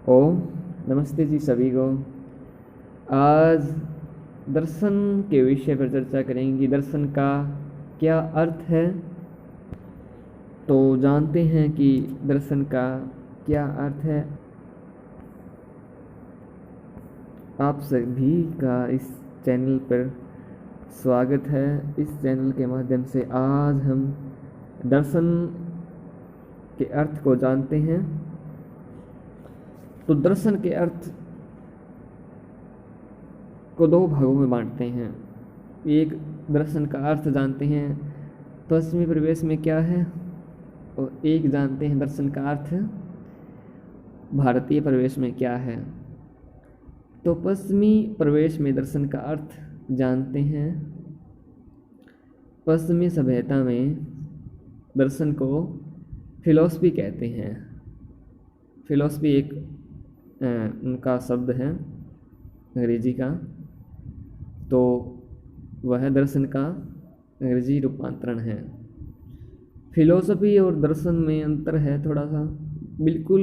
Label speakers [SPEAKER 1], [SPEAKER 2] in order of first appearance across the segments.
[SPEAKER 1] ओम नमस्ते जी सभी को। आज दर्शन के विषय पर चर्चा करेंगे। दर्शन का क्या अर्थ है, तो जानते हैं कि दर्शन का क्या अर्थ है। आप सभी का इस चैनल पर स्वागत है। इस चैनल के माध्यम से आज हम दर्शन के अर्थ को जानते हैं। तो दर्शन के अर्थ को दो भागों में बांटते हैं। एक दर्शन का अर्थ जानते हैं पश्चिमी परिवेश में क्या है, और एक जानते हैं दर्शन का अर्थ भारतीय परिवेश में क्या है। तो पश्चिमी परिवेश में दर्शन का अर्थ जानते हैं। पश्चिमी सभ्यता में दर्शन को फिलॉसफी कहते हैं। फिलॉसफी एक उनका शब्द है अंग्रेजी का, तो वह दर्शन का अंग्रेजी रूपांतरण है। फिलॉसफी और दर्शन में अंतर है थोड़ा सा, बिल्कुल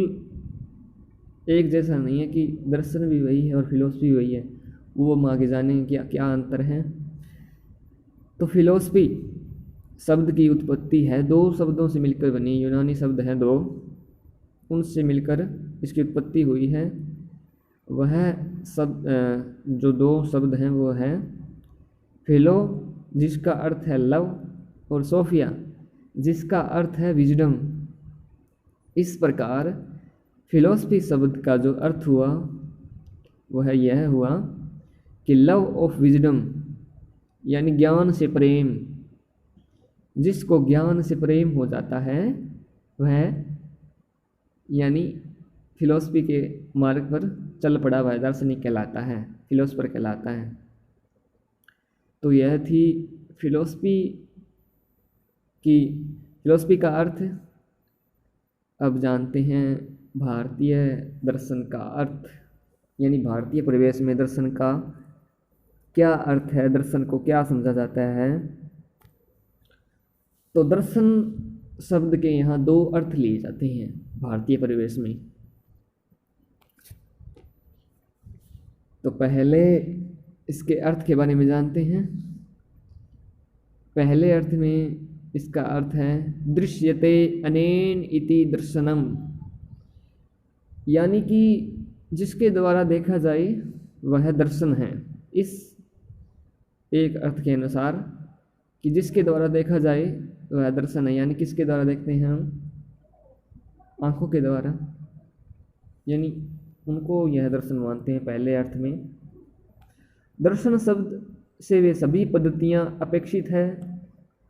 [SPEAKER 1] एक जैसा नहीं है कि दर्शन भी वही है और फिलॉसफी वही है। वो हम आगे जानेंगे क्या क्या अंतर है। तो फिलॉसफी शब्द की उत्पत्ति है, दो शब्दों से मिलकर बनी, यूनानी शब्द है दो, उनसे मिलकर इसकी उत्पत्ति हुई है। वह शब्द जो दो शब्द हैं वो है फिलो, जिसका अर्थ है लव, और सोफिया, जिसका अर्थ है विजडम। इस प्रकार फिलॉसफी शब्द का जो अर्थ हुआ वह यह हुआ कि लव ऑफ विजडम, यानी ज्ञान से प्रेम। जिसको ज्ञान से प्रेम हो जाता है वह यानी फिलॉसफी के मार्ग पर चल पड़ा हुआ दार्शनिक कहलाता है, फिलोसफर कहलाता है। तो यह थी फिलॉसफी का अर्थ। अब जानते हैं भारतीय दर्शन का अर्थ, यानी भारतीय परिवेश में दर्शन का क्या अर्थ है, दर्शन को क्या समझा जाता है। तो दर्शन शब्द के यहाँ दो अर्थ लिए जाते हैं भारतीय परिवेश में। तो पहले इसके अर्थ के बारे में जानते हैं। पहले अर्थ में इसका अर्थ है दृश्यते अनेन इति दर्शनम, यानी कि जिसके द्वारा देखा जाए वह दर्शन है। इस एक अर्थ के अनुसार कि जिसके द्वारा देखा जाए वह दर्शन है, यानी किसके द्वारा देखते हैं हम, आँखों के द्वारा, यानी उनको यह दर्शन मानते हैं पहले अर्थ में। दर्शन शब्द से वे सभी पद्धतियाँ अपेक्षित है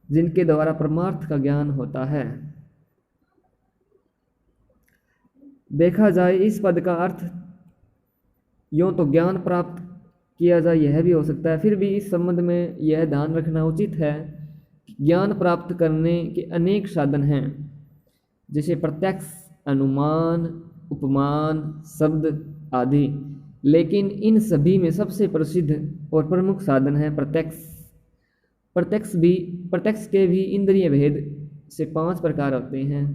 [SPEAKER 1] जिनके द्वारा परमार्थ का ज्ञान होता है। देखा जाए इस पद का अर्थ यूँ तो ज्ञान प्राप्त किया जाए यह भी हो सकता है, फिर भी इस संबंध में यह ध्यान रखना उचित है कि ज्ञान प्राप्त करने के अनेक साधन हैं, जैसे प्रत्यक्ष, अनुमान, उपमान, शब्द आदि। लेकिन इन सभी में सबसे प्रसिद्ध और प्रमुख साधन है प्रत्यक्ष। प्रत्यक्ष के भी इंद्रिय भेद से 5 प्रकार होते हैं।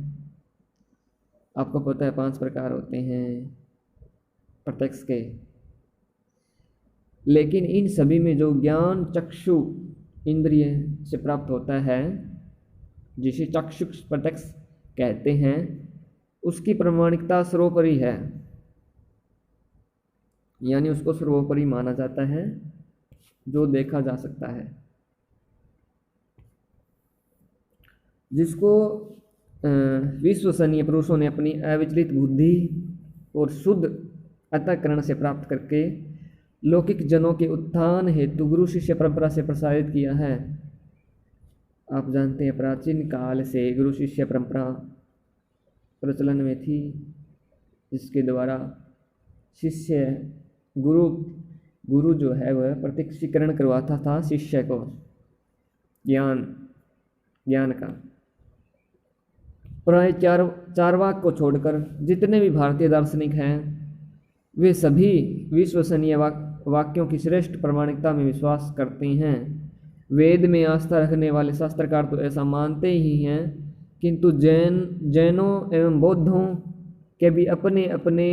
[SPEAKER 1] आपको पता है 5 प्रकार होते हैं प्रत्यक्ष के। लेकिन इन सभी में जो ज्ञान चक्षु इंद्रिय से प्राप्त होता है, जिसे चक्षुष प्रत्यक्ष कहते हैं, उसकी प्रामाणिकता सर्वोपरि है, यानी उसको सर्वोपरि माना जाता है जो देखा जा सकता है। जिसको विश्वसनीय पुरुषों ने अपनी अविचलित बुद्धि और शुद्ध अंतःकरण से प्राप्त करके लौकिक जनों के उत्थान हेतु गुरु शिष्य परंपरा से प्रसारित किया है। आप जानते हैं प्राचीन काल से गुरु शिष्य परंपरा प्रचलन में थी, जिसके द्वारा शिष्य गुरु जो है वह प्रत्यक्षीकरण करवाता था शिष्य को ज्ञान का। प्राय चारवाक को छोड़कर जितने भी भारतीय दार्शनिक हैं वे सभी विश्वसनीय वाक्यों की श्रेष्ठ प्रामाणिकता में विश्वास करते हैं। वेद में आस्था रखने वाले शास्त्रकार तो ऐसा मानते ही हैं, किंतु जैनों एवं बौद्धों के भी अपने अपने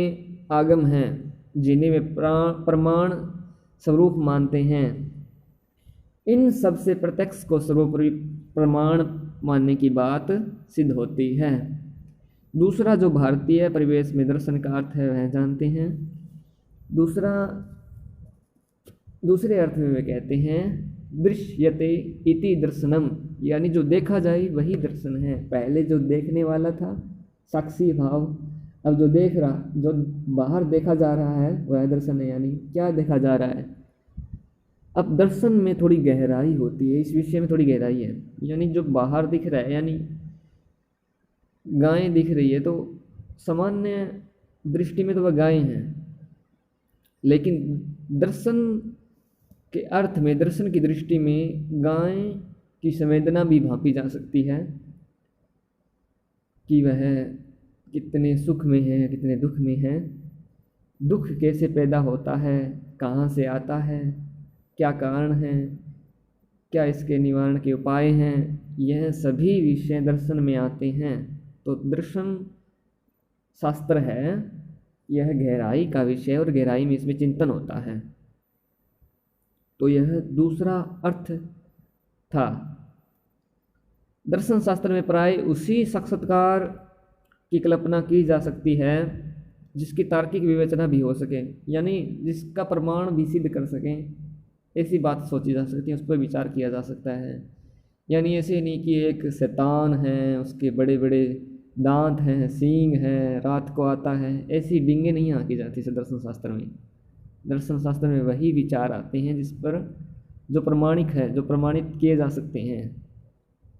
[SPEAKER 1] आगम हैं जिन्हें वे प्रमाण स्वरूप मानते हैं, इन सब से प्रत्यक्ष को सर्वोपरि प्रमाण मानने की बात सिद्ध होती है। दूसरा जो भारतीय परिवेश में दर्शन का अर्थ है वह जानते हैं। दूसरे अर्थ में वे कहते हैं दृश्यते इति दर्शनम, यानी जो देखा जाए वही दर्शन है। पहले जो देखने वाला था साक्षी भाव, अब जो बाहर देखा जा रहा है वह दर्शन है। यानी क्या देखा जा रहा है? अब दर्शन में थोड़ी गहराई होती है, इस विषय में थोड़ी गहराई है। यानी जो बाहर दिख रहा है, यानी गायें दिख रही है तो सामान्य दृष्टि में तो वह गायें हैं, लेकिन दर्शन के अर्थ में, दर्शन की दृष्टि में गाय की संवेदना भी भांपी जा सकती है कि वह कितने सुख में है, कितने दुख में है, दुख कैसे पैदा होता है, कहाँ से आता है, क्या कारण है, क्या इसके निवारण के उपाय हैं, यह सभी विषय दर्शन में आते हैं। तो दर्शन शास्त्र है, यह गहराई का विषय और गहराई में इसमें चिंतन होता है। तो यह दूसरा अर्थ था। दर्शन शास्त्र में प्राय उसी साक्षात्कार की कल्पना की जा सकती है जिसकी तार्किक विवेचना भी हो सके, यानी जिसका प्रमाण भी सिद्ध कर सकें, ऐसी बात सोची जा सकती है, उस पर विचार किया जा सकता है। यानी ऐसे नहीं कि एक शैतान है, उसके बड़े बड़े दांत हैं, सींग हैं, रात को आता है, ऐसी डिंगे नहीं आंकी जाती है दर्शन शास्त्र में। दर्शन शास्त्र में वही विचार आते हैं जिस पर जो प्रमाणिक है, जो प्रमाणित किए जा सकते हैं,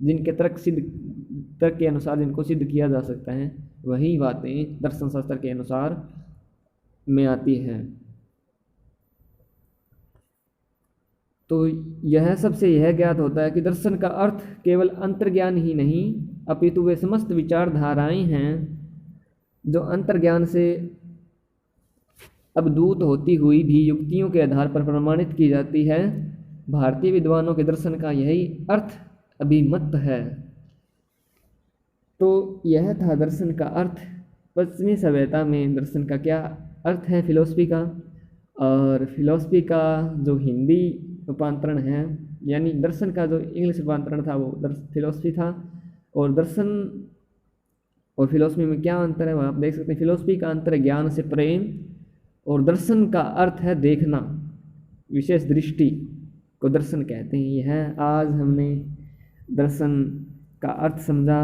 [SPEAKER 1] जिनके तर्क के अनुसार जिनको सिद्ध किया जा सकता है, वही बातें दर्शन शास्त्र के अनुसार में आती हैं। तो यह सबसे यह ज्ञात होता है कि दर्शन का अर्थ केवल अंतर्ज्ञान ही नहीं, अपितु वे समस्त विचारधाराएं हैं जो अंतर्ज्ञान से अवधूत होती हुई भी युक्तियों के आधार पर प्रमाणित की जाती है। भारतीय विद्वानों के दर्शन का यही अर्थ अभिमत है। तो यह था दर्शन का अर्थ। पश्चिमी सभ्यता में दर्शन का क्या अर्थ है फिलॉसफी का, और फिलॉसफी का जो हिंदी रूपांतरण है, यानी दर्शन का जो इंग्लिश रूपांतरण था वो फिलॉसफी था। और दर्शन और फिलॉसफी में क्या अंतर है वो आप देख सकते हैं। फिलॉसफी का अंतर है ज्ञान से प्रेम, और दर्शन का अर्थ है देखना, विशेष दृष्टि को दर्शन कहते हैं। यह आज हमने दर्शन का अर्थ समझा,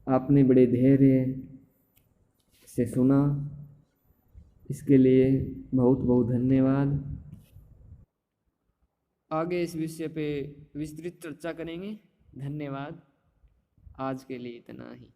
[SPEAKER 1] आपने बड़े धैर्य से सुना, इसके लिए बहुत बहुत धन्यवाद। आगे इस विषय पे विस्तृत चर्चा करेंगे। धन्यवाद। आज के लिए इतना ही।